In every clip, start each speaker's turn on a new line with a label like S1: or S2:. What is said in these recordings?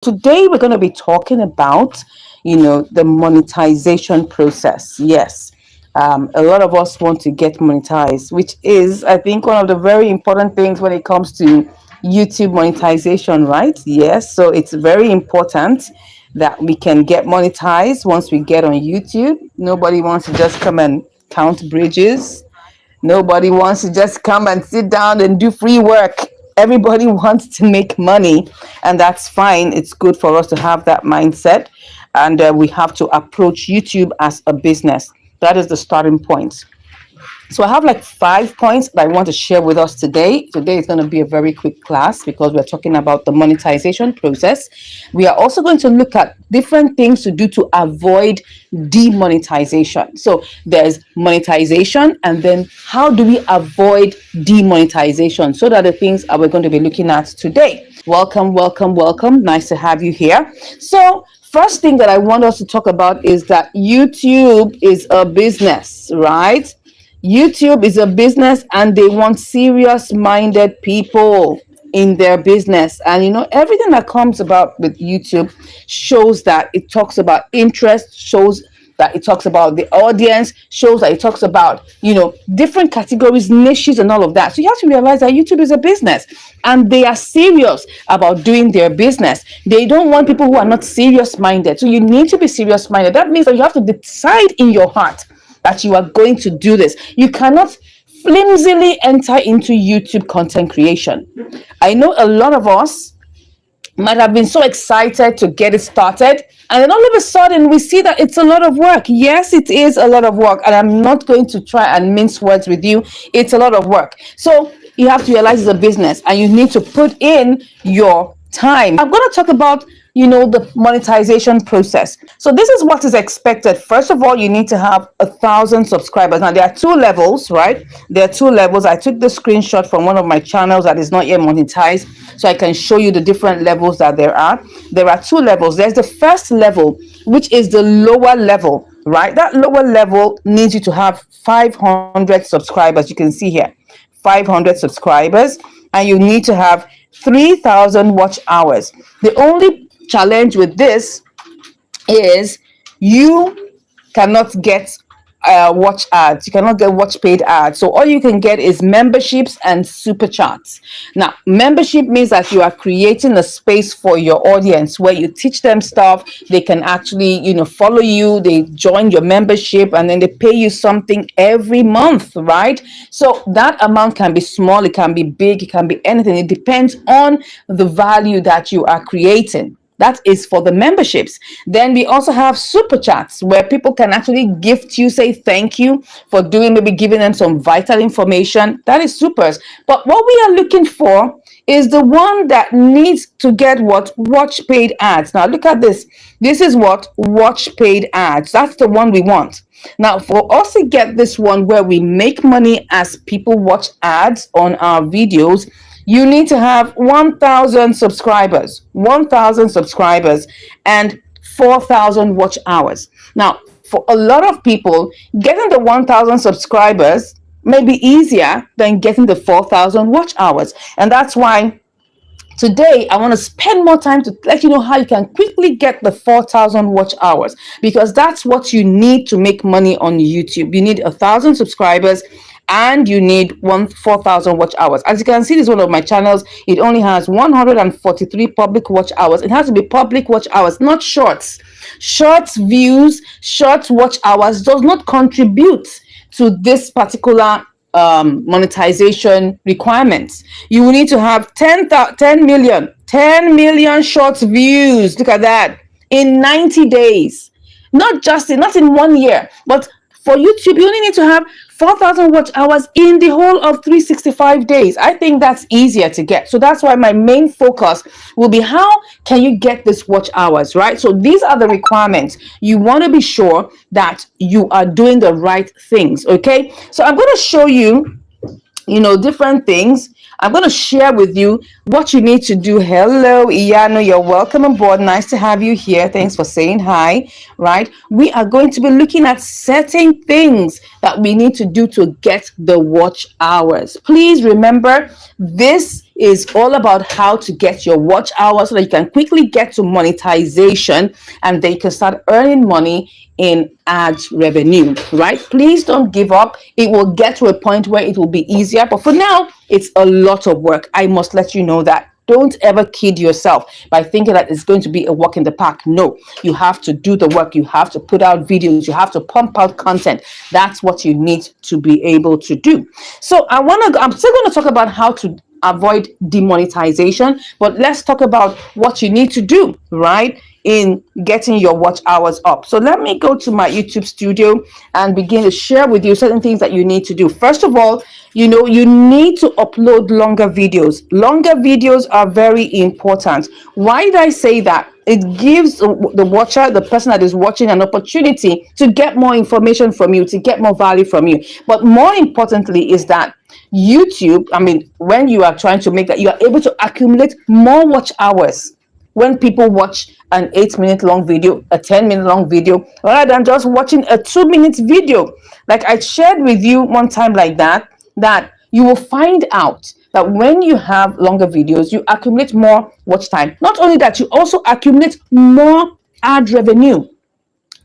S1: Today we're going to be talking about, the monetization process. Yes. A lot of us want to get monetized, which is, I think, one of the very important things when it comes to YouTube monetization, right? Yes. So it's very important that we can get monetized once we get on YouTube. Nobody wants to just come and count bridges. Nobody wants to just come and sit down and do free work. Everybody wants to make money, and that's fine. It's good for us to have that mindset, and we have to approach YouTube as a business. That is the starting point. So I have like 5 points that I want to share with us today. Today is going to be a very quick class because we're talking about the monetization process. We are also going to look at different things to do to avoid demonetization. So there's monetization, and then how do we avoid demonetization? So that are the things that we're going to be looking at today. Welcome, welcome, welcome. Nice to have you here. So first thing that I want us to talk about is that YouTube is a business, right? YouTube is a business, and they want serious minded people in their business. And everything that comes about with YouTube shows that it talks about interest, shows that it talks about the audience, shows that it talks about different categories, niches, and all of that. So you have to realize that YouTube is a business, and they are serious about doing their business. They don't want people who are not serious minded. So you need to be serious minded. That means that you have to decide in your heart that you are going to do this. You cannot flimsily enter into YouTube content creation. I know a lot of us might have been so excited to get it started, and then all of a sudden we see that it's a lot of work. Yes, it is a lot of work, and I'm not going to try and mince words with you. It's a lot of work. So you have to realize it's a business, and you need to put in your time. I'm going to talk about the monetization process. So this is what is expected. First of all, you need to have 1,000 subscribers. Now there are two levels, right? There are two levels. I took the screenshot from one of my channels that is not yet monetized, so I can show you the different levels that there are. There are two levels. There's the first level, which is the lower level, right? That lower level needs you to have 500 subscribers. You can see here, 500 subscribers, and you need to have 3,000 watch hours. The only challenge with this is you cannot get watch ads. You cannot get watch paid ads. So all you can get is memberships and super chats. Now, membership means that you are creating a space for your audience where you teach them stuff. They can actually, follow you. They join your membership, and then they pay you something every month, right? So that amount can be small, it can be big, it can be anything. It depends on the value that you are creating. That is for the memberships. Then we also have super chats where people can actually gift you, say thank you for maybe giving them some vital information. That is supers. But what we are looking for is the one that needs to get what? Watch paid ads. Now look at this. This is what? Watch paid ads. That's the one we want. Now, for us to get this one where we make money as people watch ads on our videos, you need to have 1,000 subscribers, 1,000 subscribers, and 4,000 watch hours. Now, for a lot of people, getting the 1,000 subscribers may be easier than getting the 4,000 watch hours. And that's why today, I want to spend more time to let you know how you can quickly get the 4,000 watch hours, because that's what you need to make money on YouTube. You need 1,000 subscribers, and you need 4,000 watch hours. As you can see, this is one of my channels. It only has 143 public watch hours. It has to be public watch hours, not shorts. Shorts views, shorts watch hours does not contribute to this particular monetization requirements. You will need to have 10 million shorts views. Look at that, in 90 days. Not in 1 year, but for YouTube, you only need to have 4,000 watch hours in the whole of 365 days. I think that's easier to get. So that's why my main focus will be how can you get this watch hours, right? So these are the requirements. You want to be sure that you are doing the right things, okay? So I'm going to show you, different things. I'm going to share with you what you need to do. Hello, Iyano, you're welcome on board. Nice to have you here. Thanks for saying hi, right? We are going to be looking at certain things that we need to do to get the watch hours. Please remember, this is all about how to get your watch hours so that you can quickly get to monetization, and they can start earning money in ads revenue, right? Please don't give up. It will get to a point where it will be easier, but for now it's a lot of work. I must let you know that. Don't ever kid yourself by thinking that it's going to be a walk in the park. No, you have to do the work. You have to put out videos. You have to pump out content. That's what you need to be able to do. So I'm still going to talk about how to avoid demonetization, but let's talk about what you need to do, right, in getting your watch hours up. So let me go to my YouTube studio and begin to share with you certain things that you need to do. First of all, you need to upload longer videos. Longer videos are very important. Why did I say that? It gives the watcher, the person that is watching, an opportunity to get more information from you, to get more value from you. But more importantly is that YouTube, when you are trying to make that, you are able to accumulate more watch hours when people watch an 8-minute long video, a 10-minute long video, rather than just watching a 2-minute video. Like I shared with you one time like that you will find out that when you have longer videos, you accumulate more watch time. Not only that, you also accumulate more ad revenue.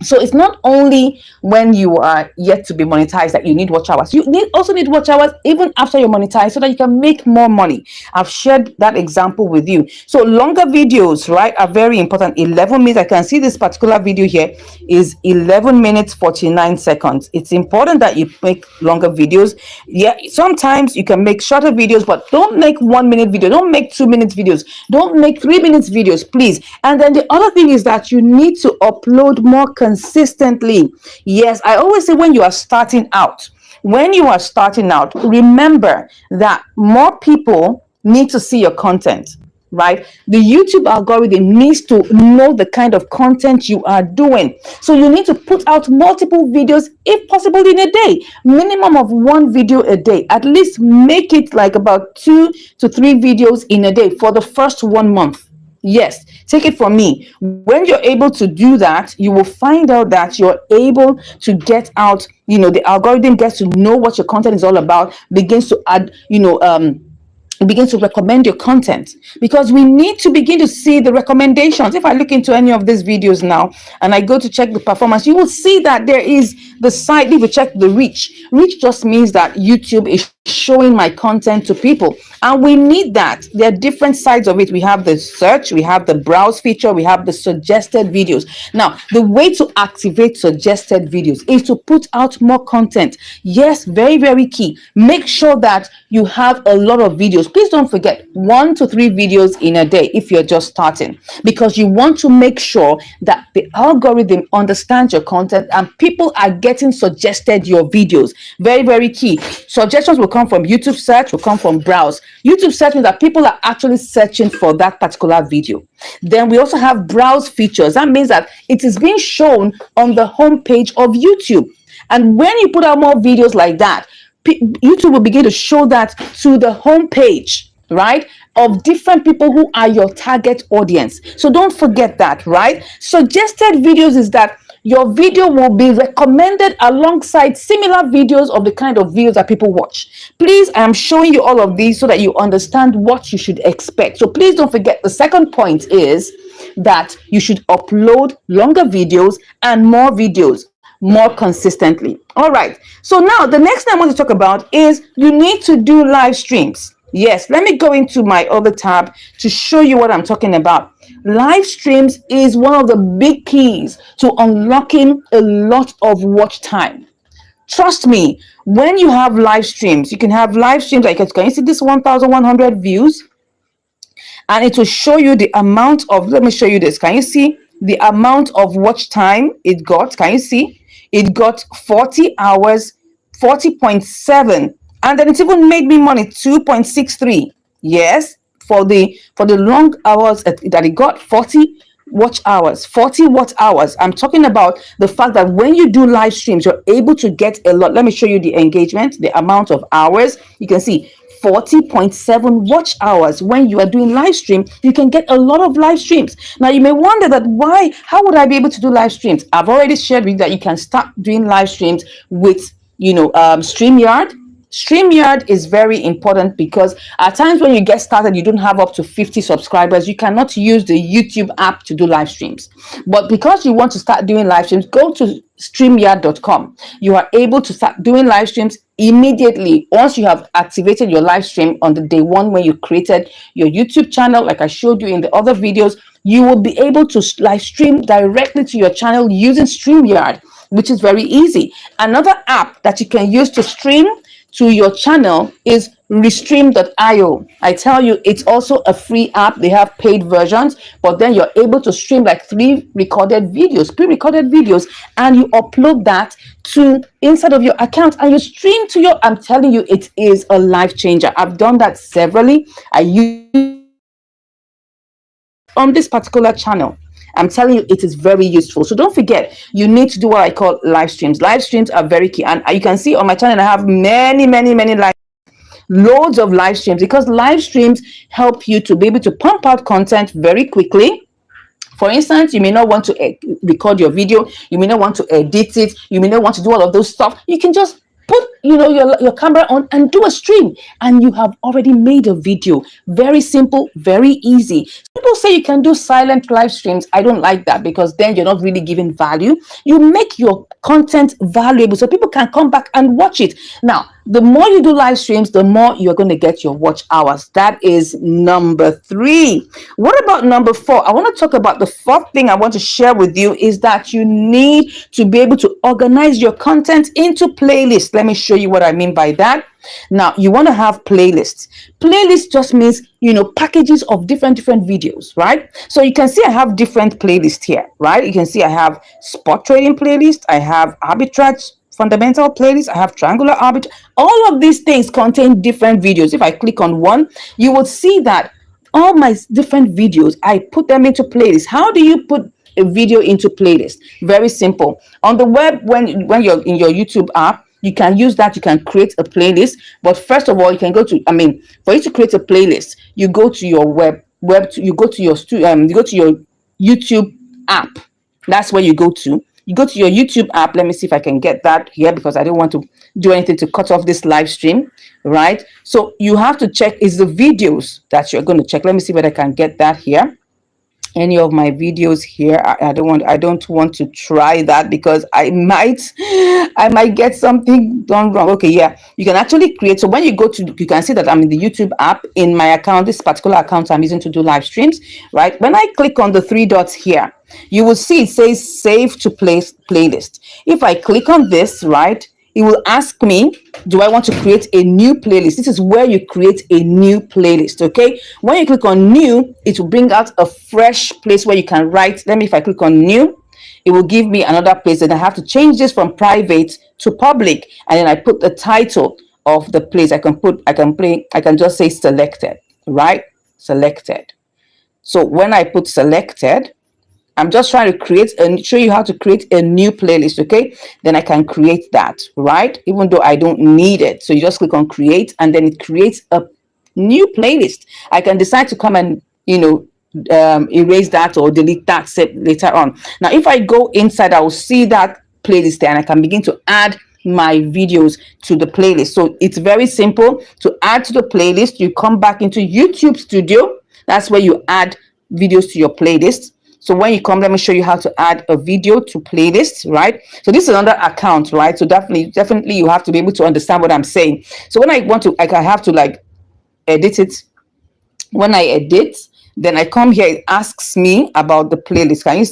S1: So it's not only when you are yet to be monetized that you need watch hours. You also need watch hours even after you're monetized so that you can make more money. I've shared that example with you. So longer videos, right, are very important. 11 minutes. I can see this particular video here is 11 minutes 49 seconds. It's important that you make longer videos. Yeah, sometimes you can make shorter videos, but don't make 1-minute video. Don't make 2-minute videos. Don't make 3-minute videos, please. And then the other thing is that you need to upload more consistently. Yes, I always say when you are starting out, remember that more people need to see your content, right? The YouTube algorithm needs to know the kind of content you are doing. So you need to put out multiple videos, if possible, in a day. Minimum of 1 video a day. At least make it like about 2 to 3 videos in a day for the first 1 month. Yes, take it from me. When you're able to do that, you will find out that you're able to get out, the algorithm gets to know what your content is all about, begins to add, begin to recommend your content, because we need to begin to see the recommendations. If I look into any of these videos now and I go to check the performance, you will see that there is the site. If you check the reach just means that YouTube is showing my content to people, and we need that. There are different sides of it. We have the search, we have the browse feature, we have the suggested videos. Now the way to activate suggested videos is to put out more content. Yes, very, very key. Make sure that you have a lot of videos. Please don't forget 1 to 3 videos in a day if you're just starting, because you want to make sure that the algorithm understands your content and people are getting suggested your videos. Very, very key. Suggestions will come from YouTube search, will come from browse. YouTube search means that people are actually searching for that particular video. Then we also have browse features. That means that it is being shown on the home page of YouTube. And when you put out more videos like that, YouTube will begin to show that to the home page, right, of different people who are your target audience. So don't forget that, right? Suggested videos is that your video will be recommended alongside similar videos of the kind of videos that people watch. Please, I am showing you all of these so that you understand what you should expect. So please don't forget, the second point is that you should upload longer videos and more videos more consistently. All right. So now the next thing I want to talk about is you need to do live streams. Yes, let me go into my other tab to show you what I'm talking about. Live streams is one of the big keys to unlocking a lot of watch time. Trust me, when you have live streams, you can have live streams like, can you see this 1,100 views? And it will show you the amount of, let me show you this. Can you see the amount of watch time it got? Can you see? It got 40 hours, 40.7. And then it even made me money, 2.63. Yes, for the long hours that it got, 40 watch hours, 40 watt hours. I'm talking about the fact that when you do live streams, you're able to get a lot. Let me show you the engagement, the amount of hours. You can see 40.7 watch hours. When you are doing live stream, you can get a lot of live streams. Now you may wonder that how would I be able to do live streams? I've already shared with you that you can start doing live streams with StreamYard. StreamYard is very important because at times when you get started, you don't have up to 50 subscribers. You cannot use the YouTube app to do live streams. But because you want to start doing live streams, go to StreamYard.com. You are able to start doing live streams immediately once you have activated your live stream on the day one when you created your YouTube channel. Like I showed you in the other videos, you will be able to live stream directly to your channel using StreamYard, which is very easy. Another app that you can use to stream to your channel is Restream.io. I tell you, it's also a free app. They have paid versions, but then you're able to stream like 3 recorded videos, pre-recorded videos, and you upload that to inside of your account and you stream to your, I'm telling you, it is a life changer. I've done that severally. I use on this particular channel. I'm telling you, it is very useful. So don't forget, you need to do what I call live streams. Live streams are very key. And you can see on my channel, I have many live, loads of live streams, because live streams help you to be able to pump out content very quickly. For instance, you may not want to record your video. You may not want to edit it. You may not want to do all of those stuff. You can just put your camera on and do a stream, and you have already made a video. Very simple, very easy. People say you can do silent live streams. I don't like that, because then you're not really giving value. You make your content valuable so people can come back and watch it. Now, the more you do live streams, the more you're going to get your watch hours. That is number 3. What about number 4? I want to talk about the 4th thing I want to share with you is that you need to be able to organize your content into playlists. Let me show you what I mean by that. Now, you want to have playlists. Playlist just means, packages of different videos, right? So you can see I have different playlists here, right? You can see I have spot trading playlist, I have arbitrage fundamental playlist, I have triangular arbitrage. All of these things contain different videos. If I click on one, you will see that all my different videos, I put them into playlists. How do you put a video into playlist? Very simple. On the web, when you're in your YouTube app, you can use that. You can create a playlist. But first of all, you can go to, for you to create a playlist, you go to your you go to your YouTube app. That's where you go to. You go to your YouTube app. Let me see if I can get that here, because I don't want to do anything to cut off this live stream, right? So you have to check is the videos that you're going to check. Let me see whether I can get that here. Any of my videos here. I don't want to try that, because I might get something done wrong. Okay, yeah, you can actually create. So when you go to, you can see that I'm in the YouTube app in my account. This particular account I'm using to do live streams, right? When I click on the 3 dots here, you will see it says save to playlist. If I click on this, right, it will ask me, do I want to create a new playlist? This is where you create a new playlist, okay? When you click on new, it will bring out a fresh place where you can write. If I click on new, it will give me another place, and I have to change this from private to public. And then I put the title of the place. I can just say selected, right? Selected. So when I put selected, I'm just trying to create and show you how to create a new playlist, okay? Then I can create that, right? Even though I don't need it. So you just click on create, and then it creates a new playlist. I can decide to come and, erase that or delete that later on. Now, if I go inside, I will see that playlist there, and I can begin to add my videos to the playlist. So it's very simple to add to the playlist. You come back into YouTube Studio. That's where you add videos to your playlist. So when you come, let me show you how to add a video to playlist, right? So this is another account, right? So definitely you have to be able to understand what I'm saying. So when I want to, I have to edit it. When I edit, then I come here, it asks me about the playlist. Can you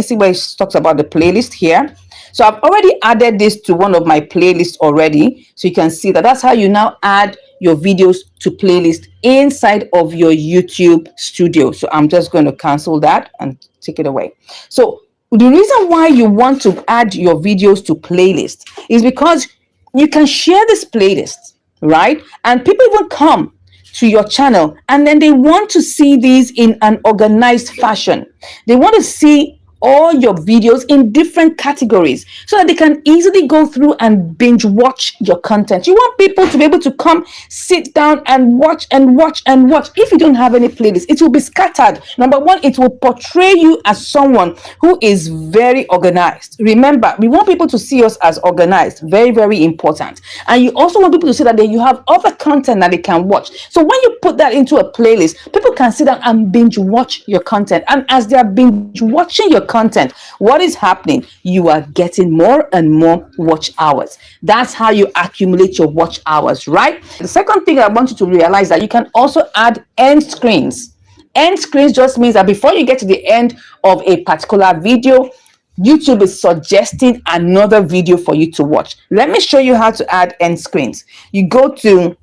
S1: see where it talks about the playlist here? So I've already added this to one of my playlists already. So you can see that that's how you now add your videos to playlist inside of your YouTube Studio. So I'm just going to cancel that and take it away. So the reason why you want to add your videos to playlist is because you can share this playlist, right? And people even come to your channel, and then they want to see these in an organized fashion. They want to see all your videos in different categories so that they can easily go through and binge watch your content. You want people to be able to come, sit down and watch and watch and watch. If you don't have any playlist, it will be scattered. Number one, it will portray you as someone who is very organized. Remember, we want people to see us as organized. Very, very important. And you also want people to see that you have other content that they can watch. So when you put that into a playlist, people can sit down and binge watch your content. And as they are binge watching your content, what is happening? You are getting more and more watch hours. That's how you accumulate your watch hours, right? The second thing I want you to realize that you can also add end screens. End screens just means that before you get to the end of a particular video, YouTube is suggesting another video for you to watch. Let me show you how to add end screens. You go to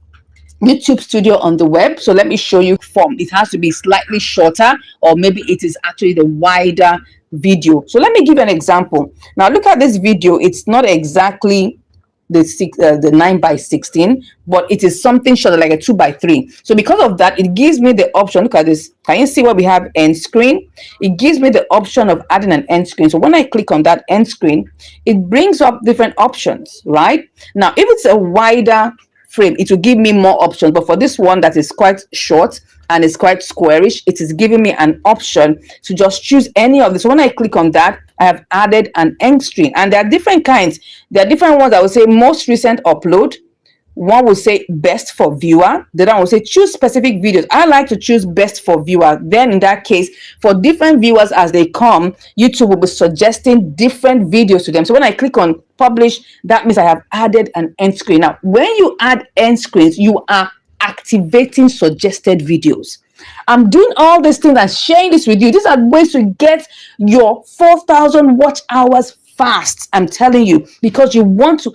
S1: YouTube Studio on the web. So let me show you form. It has to be slightly shorter, or maybe it is actually the wider video. So let me give an example. Now look at this video. It's not exactly the 9:16, but it is something shorter, like a 2:3. So because of that, it gives me the option. Look at this. Can you see what we have? End screen. It gives me the option of adding an end screen. So when I click on that end screen, it brings up different options, right? Now, if it's a wider frame, it will give me more options, but for this one that is quite short and is quite squarish, it is giving me an option to just choose any of this. So when I click on that, I have added an end screen, and there are different kinds. There are different ones. I would say most recent upload. One will say best for viewer. The other one will say choose specific videos. I like to choose best for viewer. Then in that case, for different viewers as they come, YouTube will be suggesting different videos to them. So when I click on publish, that means I have added an end screen. Now, when you add end screens, you are activating suggested videos. I'm doing all these things and sharing this with you. These are ways to get your 4,000 watch hours fast. I'm telling you, because you want to,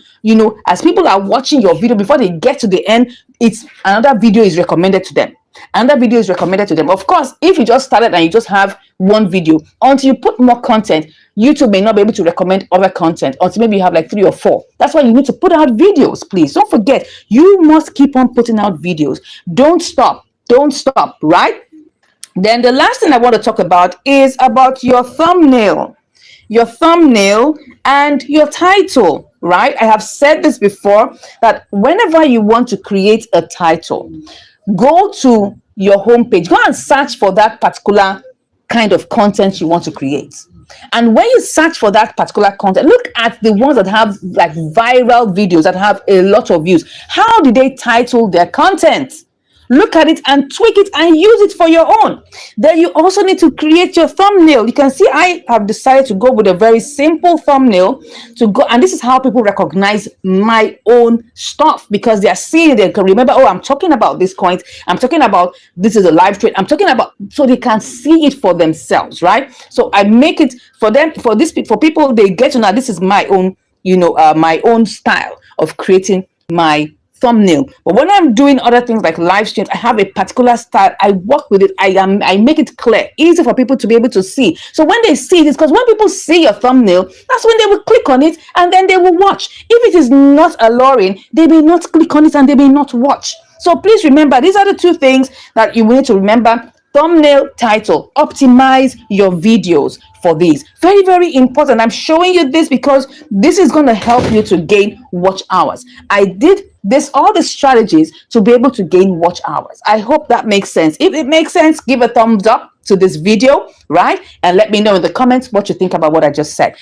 S1: as people are watching your video, before they get to the end, it's another video is recommended to them. Another video is recommended to them. Of course, if you just started and you just have one video, until you put more content, YouTube may not be able to recommend other content until maybe you have like 3 or 4. That's why you need to put out videos, please. Don't forget, you must keep on putting out videos. Don't stop. Don't stop, right? Then the last thing I want to talk about is about your thumbnail. Your thumbnail and your title, right? I have said this before, that whenever you want to create a title, go to your homepage, go and search for that particular kind of content you want to create. And when you search for that particular content, look at the ones that have like viral videos that have a lot of views. How did they title their content? Look at it and tweak it and use it for your own. Then you also need to create your thumbnail. You can see I have decided to go with a very simple thumbnail to go, and this is how people recognize my own stuff, because they are seeing, they can remember, oh, I'm talking about this coin, I'm talking about this is a live trade, I'm talking about, so they can see it for themselves, right? So I make it for them, for people, they get to know this is my own, my own style of creating my thumbnail. But when I'm doing other things like live streams, I have a particular style. I work with it. I make it clear, easy for people to be able to see. So when they see this, because when people see your thumbnail, that's when they will click on it and then they will watch. If it is not alluring, they may not click on it and they may not watch. So please remember, these are the two things that you need to remember. Thumbnail, title. Optimize your videos for these. Very, very important. I'm showing you this because this is going to help you to gain watch hours. I did all the strategies to be able to gain watch hours. I hope that makes sense. If it makes sense, give a thumbs up to this video, right? And let me know in the comments what you think about what I just said.